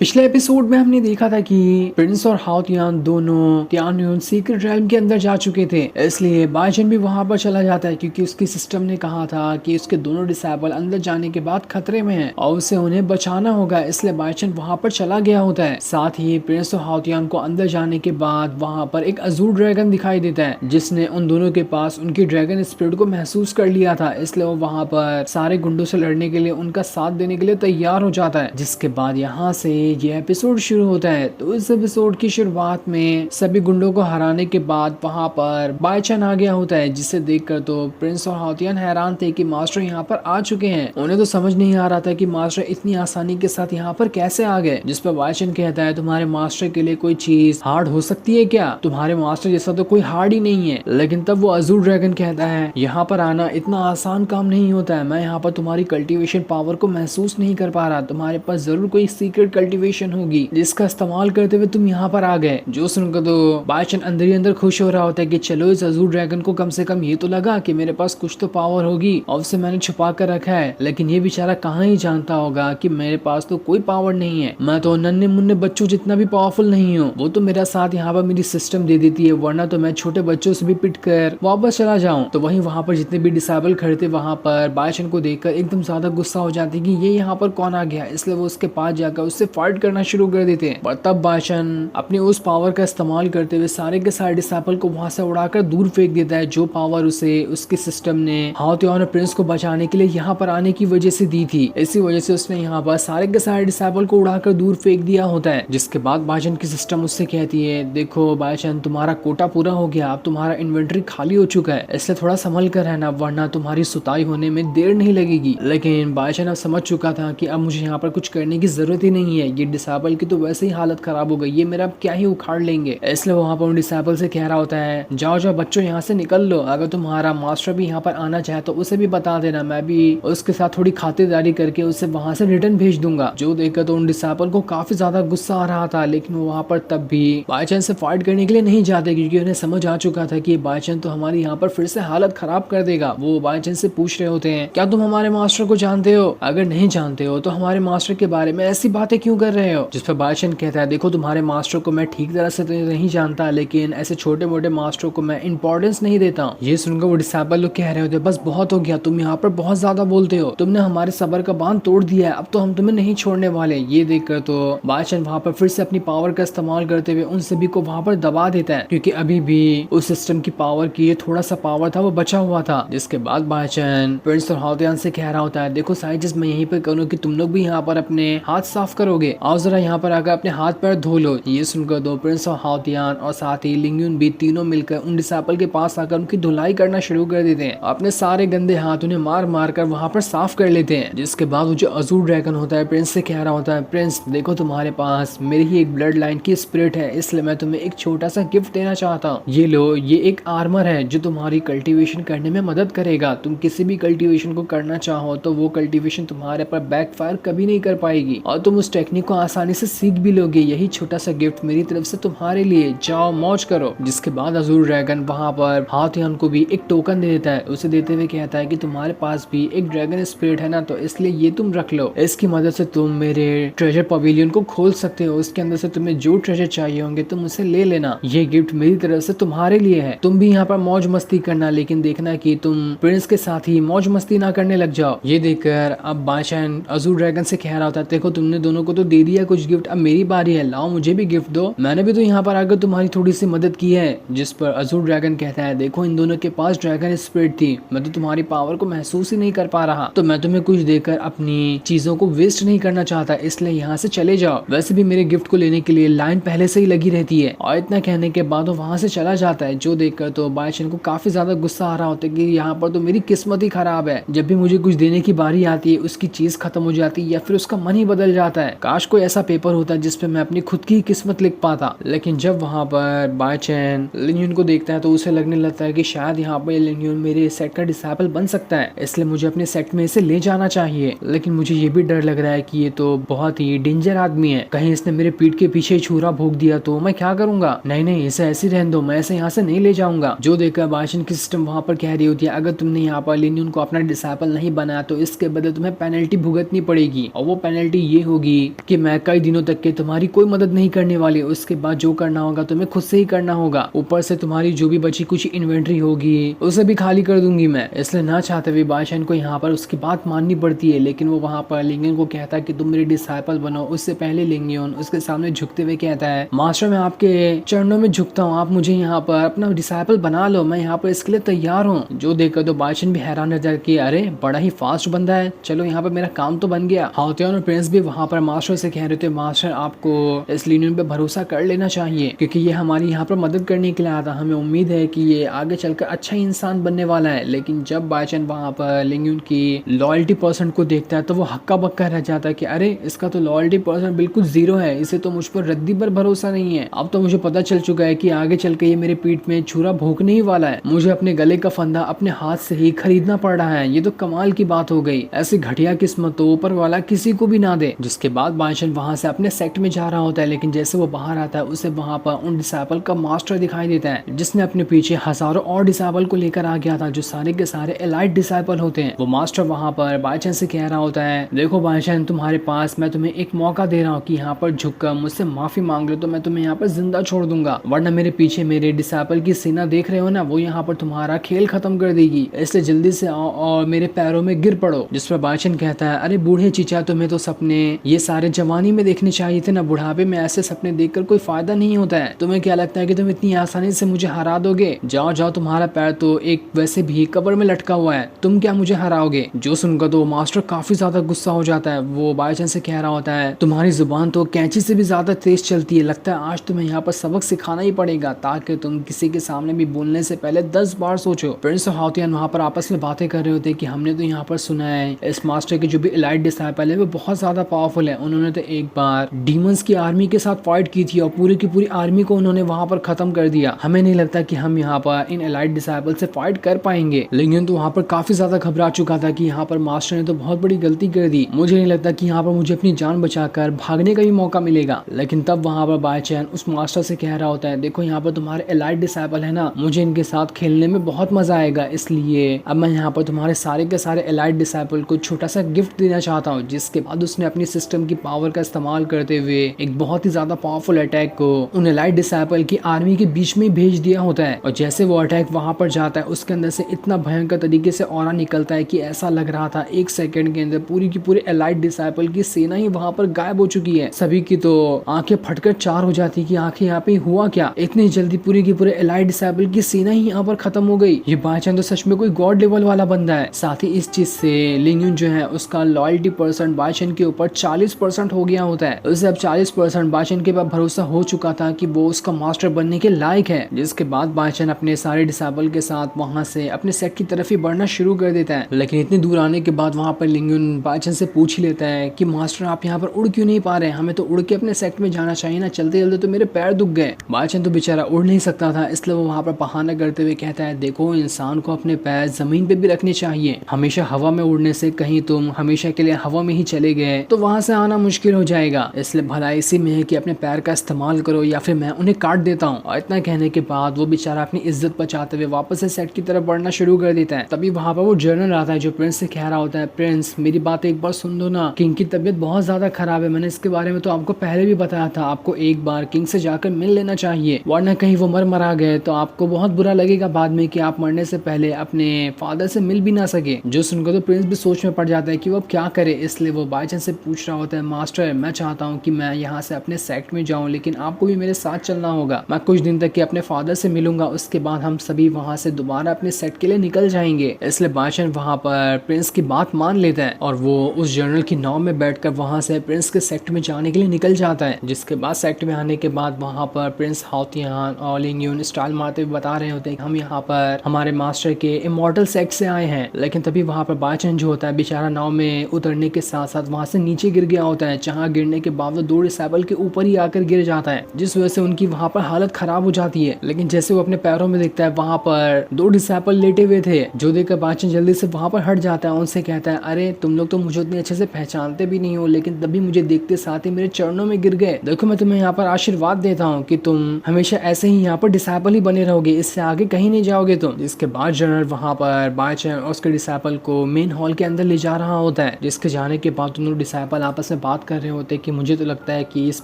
पिछले एपिसोड में हमने देखा था कि प्रिंस और हाओतियान दोनों तियान्यून सीक्रेट रेल्म के अंदर जा चुके थे। इसलिए बाइचन भी वहां पर चला जाता है क्योंकि उसकी सिस्टम ने कहा था कि उसके दोनों डिसेबल अंदर जाने के बाद खतरे में हैं और उसे उन्हें बचाना होगा। इसलिए बाइचन वहां पर चला गया होता है। साथ ही प्रिंस और हाओतियान को अंदर जाने के बाद वहां पर एक अजूर ड्रैगन दिखाई देता है जिसने उन दोनों के पास उनकी ड्रैगन स्पिरिट को महसूस कर लिया था। इसलिए वो वहां पर सारे गुंडों से लड़ने के लिए उनका साथ देने के लिए तैयार हो जाता है। जिसके बाद यहाँ से ये एपिसोड शुरू होता है। तो इस एपिसोड की शुरुआत में सभी गुंडों को हराने के बाद वहां पर बाइचन आ गया होता है, जिसे देखकर तो प्रिंस और हाओतियान हैरान थे कि मास्टर यहाँ पर आ चुके हैं। उन्हें तो समझ नहीं आ रहा था कि मास्टर इतनी आसानी के साथ यहाँ पर कैसे आ गए। जिस पर बाइचन कहता है तुम्हारे मास्टर के लिए कोई चीज हार्ड हो सकती है क्या? तुम्हारे मास्टर जैसा तो कोई हार्ड ही नहीं है। लेकिन तब वो अजूर ड्रैगन कहता है यहाँ पर आना इतना आसान काम नहीं होता है। मैं यहाँ पर तुम्हारी कल्टीवेशन पावर को महसूस नहीं कर पा रहा। तुम्हारे पास जरूर कोई सीक्रेट कल्टीवेशन होगी जिसका इस्तेमाल करते हुए तुम यहाँ पर आ गए। जो सुनकर तो बाइचन अंदर ही अंदर खुश हो रहा होता है कि चलो इस अजूर ड्रैगन को कम से कम ये तो लगा कि मेरे पास कुछ तो पावर होगी और उसे मैंने छुपा कर रखा है। लेकिन ये बेचारा कहाँ ही जानता होगा कि मेरे पास तो कोई पावर नहीं है। मैं तो नन्हे मुन्ने बच्चों जितना भी पावरफुल नहीं हूँ। वो तो मेरा साथ यहाँ पर मेरी सिस्टम दे देती है, वरना तो मैं छोटे बच्चों से भी पिट कर वापस चला जाऊँ। तो वहीं वहाँ पर जितने भी डिसेबल खड़े थे वहाँ पर बाइचन को देखकर एकदम ज्यादा गुस्सा हो जाती कि ये यहाँ पर कौन आ गया। इसलिए वो उसके पास जाकर उससे फाइट करना शुरू कर देते हैं। पर तब बाइचन अपनी उस पावर का इस्तेमाल करते हुए सारे के सारे डिसेबल को वहां से उड़ाकर दूर फेंक देता है, जो पावर उसे उसके सिस्टम ने हाओतियान और प्रिंस को बचाने के लिए यहाँ पर आने की वजह से दी थी। इसी वजह से उसने यहाँ पर सारे के सारे डिसेबल को उड़ाकर दूर फेंक दिया होता है। जिसके बाद बाइचन की सिस्टम उससे कहती है देखो बाइचन, तुम्हारा कोटा पूरा हो गया, अब तुम्हारा इन्वेंट्री खाली हो चुका है, इसलिए थोड़ा संभल कर रहना वरना तुम्हारी सुताई होने में देर नहीं लगेगी। लेकिन बाइचन अब समझ चुका था कि अब मुझे यहाँ पर कुछ करने की जरूरत ही नहीं है। ये डिसेबल की तो वैसे ही हालत खराब हो गई, ये मेरा क्या ही उखाड़ लेंगे। इसलिए वहां पर उन डिसेबल से कह रहा होता है जाओ जाओ बच्चों यहाँ से निकल लो। अगर तुम्हारा मास्टर भी यहाँ पर आना चाहे तो उसे भी बता देना, मैं भी उसके साथ थोड़ी खातिरदारी करके उसे वहां से रिटर्न भेज दूंगा। जो देखकर तो उन डिसेबल को काफी ज्यादा गुस्सा आ रहा था। लेकिन वो वहां पर तब भी बाइचन से फाइट करने के लिए नहीं जाते क्योंकि उन्हें समझ आ चुका था कि बाइचन तो हमारी यहाँ पर फिर से हालत खराब कर देगा। वो बाइचन से पूछ रहे होते हैं क्या तुम हमारे मास्टर को जानते हो? अगर नहीं जानते हो तो हमारे मास्टर के बारे में ऐसी बातें क्यों कर रहे हो? जिस पर बाइचन कहता है देखो तुम्हारे मास्टर को मैं ठीक तरह से तो नहीं जानता, लेकिन ऐसे छोटे मोटे मास्टरों को मैं इंपॉर्टेंस नहीं देता हूँ। ये सुनकर वो डिसेबल लोग कह रहे होते बस बहुत हो गया, तुम यहाँ पर बहुत ज्यादा बोलते हो, तुमने हमारे सबर का बांध तोड़ दिया है, अब तो हम तुम्हें नहीं छोड़ने वाले। ये देखकर तो बाइचन वहाँ पर फिर से अपनी पावर का इस्तेमाल करते हुए उन सभी को वहाँ पर दबा देता है क्योंकि अभी भी उस सिस्टम की पावर की थोड़ा सा पावर था वो बचा हुआ था। जिसके बाद बाइचन प्रिंस और हाओतियान से कह रहा होता है देखो साइंटिस्ट, मैं यहीं पर करूँ कि तुम लोग भी यहाँ पर अपने हाथ साफ करोगे, आओ जरा यहाँ पर आकर अपने हाथ पैर धो लो। ये सुनकर दो प्रिंस और हाओतियान और साथ ही लिंगयुन भी तीनों मिलकर उन डिसेबल के पास आकर उनकी धुलाई करना शुरू कर देते हैं। अपने सारे गंदे हाथ उन्हें मार मार कर वहां पर साफ कर लेते हैं। जिसके बाद वो जो अजूर ड्रैगन होता है प्रिंस से कह रहा होता है प्रिंस देखो तुम्हारे पास मेरी ही एक ब्लड लाइन की स्पिरिट है, इसलिए मैं तुम्हें एक छोटा सा गिफ्ट देना चाहता हूँ। ये लो, ये एक आर्मर है जो तुम्हारी कल्टीवेशन करने में मदद करेगा। तुम किसी भी कल्टीवेशन को करना चाहो तो वो कल्टीवेशन तुम्हारे पर बैकफायर कभी नहीं कर पाएगी और तुम उस टेक्निक को आसानी से सीख भी लोगे। यही छोटा सा गिफ्ट मेरी तरफ से तुम्हारे लिए, जाओ मौज करो। जिसके बाद अजूर ड्रैगन वहां पर हाओतियान को भी एक टोकन दे देता है। उसे देते हुए कहता है कि तुम्हारे पास भी एक ड्रैगन स्पिरिट है ना, तो इसलिए ये तुम रख लो। इसकी मदद से तुम मेरे ट्रेजर पवेलियन को खोल सकते हो, उसके अंदर से तुम्हें जो ट्रेजर चाहिए होंगे तुम उसे ले लेना। ये गिफ्ट मेरी तरफ से तुम्हारे लिए है। तुम भी यहाँ पर मौज मस्ती करना, लेकिन देखना कि तुम प्रिंस के साथ ही मौज मस्ती ना करने लग जाओ। ये देखकर अब बाइचन अजूर ड्रैगन से कह रहा होता है देखो तुमने दोनों को तो दे दिया कुछ गिफ्ट, अब मेरी बारी है, लाओ मुझे भी गिफ्ट दो, मैंने भी तो यहाँ पर आकर तुम्हारी थोड़ी सी मदद की है। जिस पर अजूर ड्रैगन कहता है देखो इन दोनों के पास ड्रैगन स्पिरिट थी, मैं तो तुम्हारी पावर को महसूस ही नहीं कर पा रहा, तो मैं तुम्हें कुछ देकर अपनी चीजों को वेस्ट नहीं करना चाहता, इसलिए यहाँ से चले जाओ। वैसे भी मेरे गिफ्ट को लेने के लिए लाइन पहले से ही लगी रहती है। और इतना कहने के बाद वो वहां से चला जाता है। जो देखकर तो बाइचन को काफी ज्यादा गुस्सा आ रहा होता है कि यहाँ पर तो मेरी किस्मत ही खराब है, जब भी मुझे कुछ देने की बारी आती है उसकी चीज खत्म हो जाती है या फिर उसका मन ही बदल जाता है। काश कोई ऐसा पेपर होता है जिसपे मैं अपनी खुद की किस्मत लिख पाता। लेकिन जब वहां पर बाइचन लिंगयुन को देखता है तो उसे लगने लगता है कि शायद यहाँ पर लिंगयुन मेरे सेट का डिसेबल बन सकता है, इसलिए मुझे अपने सेट में इसे ले जाना चाहिए। लेकिन मुझे ये भी डर लग रहा है कि ये तो बहुत ही डेंजर आदमी है, कहीं इसने मेरे पीठ के पीछे छुरा भोंक दिया तो मैं क्या करूंगा। नहीं, इसे ऐसे रहने दो, मैं इसे यहाँ से नहीं ले जाऊंगा। जो देखकर बाइचन की सिस्टम वहां पर कह रही होती है अगर तुमने यहाँ पर लिंगयुन को अपना डिसेबल नहीं बनाया तो इसके बदले तुम्हें पेनल्टी भुगतनी पड़ेगी, और वो पेनल्टी ये होगी कि मैं कई दिनों तक के तुम्हारी कोई मदद नहीं करने वाली, उसके बाद जो करना होगा तुम्हें खुद से ही करना होगा, ऊपर से तुम्हारी जो भी बची कुछ इन्वेंट्री होगी उसे भी खाली कर दूंगी मैं। इसलिए ना चाहते हुए बादशाह को यहाँ पर उसकी बात माननी पड़ती है, लेकिन वो वहाँ पर लिंगन को कहता है कि तुम मेरे डिसाइपल बनो। उससे पहले लिंगन उसके सामने झुकते हुए कहता है, मास्टर मैं आपके चरणों में झुकता हूँ, आप मुझे यहाँ पर अपना डिसाइपल बना लो, मैं यहाँ पर इसके लिए तैयार हूँ। जो देखकर तो बादशाह भी हैरान रह जाता कि अरे बड़ा ही फास्ट बंदा है, चलो यहाँ पर मेरा काम तो बन गया। हाउतियान और प्रिंस भी वहाँ पर मास्टर से कह रहे थे, मास्टर आपको इस लिंगन पे भरोसा कर लेना चाहिए, क्योंकि ये हमारी यहाँ पर मदद करने के लिए आया था, हमें उम्मीद है कि ये आगे चलकर अच्छा इंसान बनने वाला है। लेकिन जब बादशाह वहाँ पर लिंगन की लॉयल्टी परसेंट को देखता है तो वो हक्का बक्का रह जाता है कि अरे इसका तो लॉयल्टी परसेंट बिल्कुल जीरो है, इसे तो मुझ पर रद्दी पर भरोसा नहीं है। अब तो मुझे पता चल चुका है कि आगे चल के ये मेरे पीठ में छुरा भोंकने ही वाला है, मुझे अपने गले का फंदा अपने हाथ से ही खरीदना पड़ रहा है। ये तो कमाल की बात हो गई, ऐसी घटिया किस्मत तो ऊपर वाला किसी को भी ना दे। जिसके बाद बादशाह वहाँ से अपने सेक्ट में जा रहा होता है, लेकिन जैसे वो बाहर आता है उसे वहाँ पर उन डिसाइपल का मास्टर दिखाई देता है, जिसने अपने पीछे हजारों और डिसाइपल को लेकर आ गया था, जो सारे के सारे एलाइट डिसाइपल होते हैं। वो मास्टर वहाँ पर बादशाह से कह रहा होता है, देखो बादशाह तुम्हारे पास मैं तुम्हें एक मौका दे रहा हूँ कि यहाँ पर झुककर मुझसे माफी मांग लो तो मैं तुम्हें यहाँ पर जिंदा छोड़ दूंगा, वरना मेरे पीछे मेरे डिसाइपल की सेना देख रहे हो ना, वो यहाँ पर तुम्हारा खेल खत्म कर देगी, इसलिए जल्दी से आओ और मेरे पैरों में गिर पड़ो। जिस पर बादशाह कहता है, अरे बूढ़े चीचा तुम्हें तो सपने ये सारे जवानी में देखने चाहिए थे ना, बुढ़ापे में ऐसे सपने देखकर कोई फायदा नहीं होता है। तुम्हें क्या लगता है कि तुम इतनी आसानी से मुझे हरा दोगे? जाओ जाओ, तुम्हारा पैर तो एक वैसे भी कब्र में लटका हुआ है, तुम क्या मुझे हराओगे? जो सुनकर तो मास्टर काफी ज्यादा गुस्सा हो जाता है। वो बादशाह से कह रहा होता है, तुम्हारी जुबान तो कैंची से भी ज्यादा तेज चलती है, लगता है आज तुम्हें यहाँ पर सबक सिखाना ही पड़ेगा, ताकि तुम किसी के सामने भी बोलने से पहले 10 बार सोचो। प्रिंस और हाउतियान वहाँ पर आपस में बातें कर रहे होते कि हमने तो यहाँ पर सुना है इस मास्टर के जो भी एलाइट डिसाइपल है वो बहुत ज्यादा पावरफुल है, उन्होंने तो एक बार डीमंस की आर्मी के साथ फाइट की थी और पूरी की पूरी आर्मी को उन्होंने वहाँ पर खत्म कर दिया। हमें नहीं लगता कि हम यहाँ पर इन एलाइट डिसाइपल से फाइट कर पाएंगे। लेकिन तो वहाँ पर काफी ज्यादा घबरा चुका था कि यहाँ पर मास्टर ने तो बहुत बड़ी गलती कर दी, मुझे नहीं लगता कि यहाँ पर मुझे अपनी जान बचाकर भागने का भी मौका मिलेगा। लेकिन तब वहाँ पर बादशाह उस मास्टर से कह रहा होता है, देखो यहाँ पर तुम्हारे एलाइट डिसाइपल है ना, मुझे इनके साथ खेलने में बहुत मजा आएगा, इसलिए अब मैं यहाँ पर तुम्हारे सारे के सारे एलाइट डिसाइपल को छोटा सा गिफ्ट देना चाहता हूँ। जिसके बाद उसने अपनी सिस्टम की पावर का इस्तेमाल करते हुए एक बहुत ही ज्यादा पावरफुल अटैक को उन एलाइट डिसाइपल की आर्मी के बीच में भेज दिया होता है। और जैसे वो अटैक वहां पर जाता है उसके अंदर से इतना भयंकर तरीके से ऑरा निकलता है कि ऐसा लग रहा था एक सेकंड के अंदर पूरी की पूरी एलाइट डिसाइपल की सेना ही वहां पर गायब हो चुकी है। सभी की तो आंखें फटकर चार हो जाती कि आंखें यहाँ पे हुआ क्या, इतनी जल्दी पूरी की पूरे एलाइट डिसाइपल की सेना ही यहाँ पर खत्म हो गई। ये बादशाह तो सच में कोई गॉड लेवल वाला बंदा है। साथ ही इस चीज से लिंगन जो है उसका लॉयल्टी परसेंट बादशाह के ऊपर 40% हो गया होता है। उसे अब 40% बादशाह के पास भरोसा हो चुका था कि वो उसका मास्टर बनने के लायक है। जिसके बाद बादशाह अपने सारे डिसाइपल के साथ वहां से अपने सेट की तरफ ही बढ़ना शुरू कर देता है। लेकिन इतनी दूर आने के बाद वहां पर लिंगन बादशाह से पूछ लेता है कि मास्टर आप यहाँ पर उड़ क्यों नहीं पा रहे, हमें तो उड़ के अपने सेट में जाना चाहिए ना, चलते चलते तो मेरे पैर दुख गए। बादशाह तो बेचारा उड़ नहीं सकता था, इसलिए वो वहां पर बहाना करते हुए कहता है, देखो इंसान को अपने पैर जमीन पे भी रखने चाहिए, हमेशा हवा में उड़ने से कहीं तुम हमेशा के लिए हवा में ही चले गए तो वहां से आना मुश्किल हो जाएगा, इसलिए भला इसी में है कि अपने पैर का इस्तेमाल करो या फिर मैं उन्हें काट देता हूँ। और इतना कहने के बाद वो बेचारा अपनी इज्जत बचाते हुए वापस से सेट की तरफ बढ़ना शुरू कर देता है। तभी वहां पर वो जर्नल आता है जो प्रिंस से कह रहा होता है, प्रिंस मेरी बात एक बार सुन दो ना, किंग की तबीयत बहुत ज्यादा खराब है, मैंने इसके बारे में तो आपको पहले भी बताया था, आपको एक बार किंग से जाकर मिल लेना चाहिए, वरना कहीं वो मरा गए तो आपको बहुत बुरा लगेगा बाद में कि आप मरने से पहले अपने फादर से मिल भी ना सके। जो सुनकर तो प्रिंस भी सोच में पड़ जाता है कि वो अब क्या करे, इसलिए वो बादशाह से पूछ रहा होता है, मास्टर मैं चाहता हूँ कि मैं यहाँ से अपने सेक्ट में जाऊँ, लेकिन आपको भी मेरे साथ चलना होगा, मैं कुछ दिन तक के अपने फादर से मिलूंगा, उसके बाद हम सभी वहाँ से दोबारा अपने सेट के लिए निकल जाएंगे। इसलिए बादशाह वहाँ पर प्रिंस की बात मान लेता है और वो उस जर्नल की नाव में बैठकर वहाँ से प्रिंस के सेक्ट में जाने के लिए निकल जाता है। जिसके बाद सेक्ट में आने के बाद वहाँ पर प्रिंस हाउतियान और लिंगन स्टाइल मारते हुए बता रहे होते हैं हम यहाँ पर हमारे मास्टर के इमॉर्टल सेक्ट से आए हैं। लेकिन तभी वहाँ पर बादशाह जो होता है बेचारा नाव में उतरने के साथ साथ वहाँ से नीचे गिर गया होता है, जहाँ गिरने के बावजूद दो डिसाइपल के ऊपर ही आकर गिर जाता है, जिस वजह से उनकी वहाँ पर हालत खराब हो जाती है। लेकिन जैसे वो अपने पैरों में देखता है वहाँ पर दो डिसाइपल लेटे हुए थे, जो देखकर बादशाह जल्दी से वहाँ पर हट जाता है, उनसे कहता है, अरे तुम लोग तो मुझे उतने अच्छे से पहचानते भी नहीं हो, लेकिन तभी मुझे देखते साथ ही मेरे चरणों में गिर गए, देखो मैं तुम्हें यहाँ पर आशीर्वाद देता हूँ कि तुम हमेशा ऐसे ही यहाँ पर डिसाइपल ही बने रहोगे, इससे आगे कहीं नहीं जाओगे तुम। जिसके बाद जनरल वहाँ पर बादशाह और उसके डिसाइपल को मेन हॉल के अंदर ले जा रहा होता है, जिसके जाने के बाद दोनों डिसाइपल आपस में बात बात कर रहे होते कि मुझे तो लगता है कि इस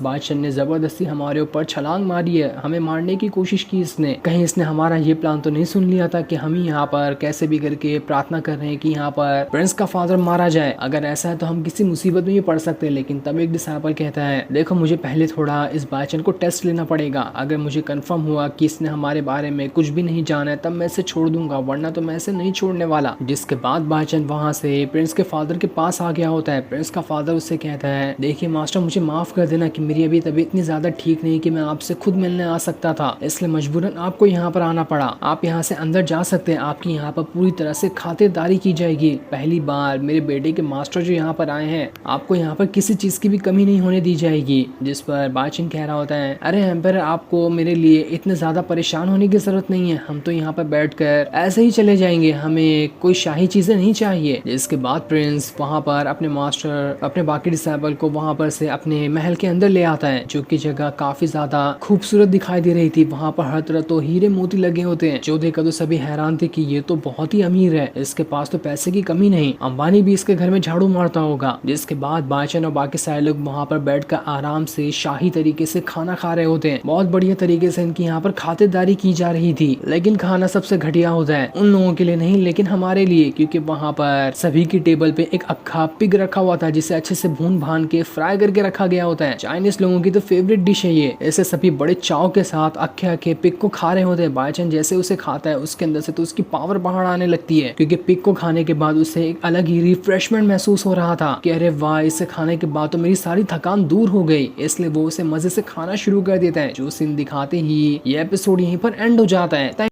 बादशाह ने जबरदस्ती हमारे ऊपर छलांग मारी है, हमें मारने की कोशिश की इसने, कहीं इसने हमारा ये प्लान तो नहीं सुन लिया था कि हम ही यहाँ पर कैसे भी करके प्रार्थना कर रहे हैं कि यहाँ पर प्रिंस का फादर मारा जाए। अगर ऐसा है तो हम किसी मुसीबत में भी पड़ सकते हैं। लेकिन तब एक डिसाइपल कहता है देखो मुझे पहले थोड़ा इस बादशाह को टेस्ट लेना पड़ेगा, अगर मुझे कंफर्म हुआ कि इसने हमारे बारे में कुछ भी नहीं जाना है तब मैं इसे छोड़ दूंगा, वरना तो मैं इसे नहीं छोड़ने वाला। जिसके बाद बादशाह वहां से प्रिंस के फादर के पास आ गया होता है। प्रिंस का फादर उससे कहता है देखिए मास्टर मुझे माफ कर देना कि मेरी अभी तबीयत इतनी ज्यादा ठीक नहीं कि मैं आपसे खुद मिलने आ सकता था, इसलिए मजबूरन आपको यहाँ पर आना पड़ा। आप यहाँ से अंदर जा सकते हैं, आपकी यहाँ पर पूरी तरह से खातिरदारी की जाएगी। पहली बार मेरे बेटे के मास्टर जो यहाँ पर आए हैं, आपको यहाँ पर किसी चीज की भी कमी नहीं होने दी जाएगी। जिस पर बादशाह कह रहा होता है अरे एम्पायर आपको मेरे लिए इतने ज्यादा परेशान होने की जरूरत नहीं है, हम तो यहाँ पर बैठकर ऐसे ही चले जाएंगे, हमें कोई शाही चीजें नहीं चाहिए। जिसके बाद प्रिंस वहाँ पर अपने मास्टर अपने बाकी डिसाइबल को वहाँ पर से अपने महल के अंदर ले आता है, जो की जगह काफी ज्यादा खूबसूरत दिखाई दे रही थी। वहाँ पर हर तरह तो हीरे मोती लगे होते हैं, जो देखकर तो सभी हैरान थे कि ये तो बहुत ही अमीर है, इसके पास तो पैसे की कमी नहीं, अंबानी भी इसके घर में झाड़ू मारता होगा। जिसके बाद बादशाह और बाकी सारे लोग वहाँ पर बैठकर आराम से शाही तरीके से खाना खा रहे होते हैं। बहुत बढ़िया तरीके से इनकी यहाँ पर खातिरदारी की जा रही थी। लेकिन खाना सबसे घटिया होता है उन लोगों के लिए नहीं, लेकिन हमारे लिए, क्योंकि वहाँ पर सभी की टेबल पे एक अक्खा पिग रखा हुआ था जिसे अच्छे से भून भान के फ्राई करके रखा गया होता है। चाइनीज लोगों की तो फेवरेट डिश है ये, ऐसे सभी बड़े चाव के साथ अक्खे अक्खे पिग को खा रहे होते हैं। बादशाह जैसे उसे खाता है उसके अंदर से तो उसकी पावर बाहर आने लगती है, क्योंकि पिग को खाने के बाद उसे एक अलग ही रिफ्रेशमेंट महसूस हो रहा था कि अरे वाह इसे खाने के बाद तो मेरी सारी थकान दूर हो गई, इसलिए वो उसे मजे से खाना शुरू कर देता है। जो सीन दिखाते ही ये एपिसोड यहीं पर एंड हो जाता है।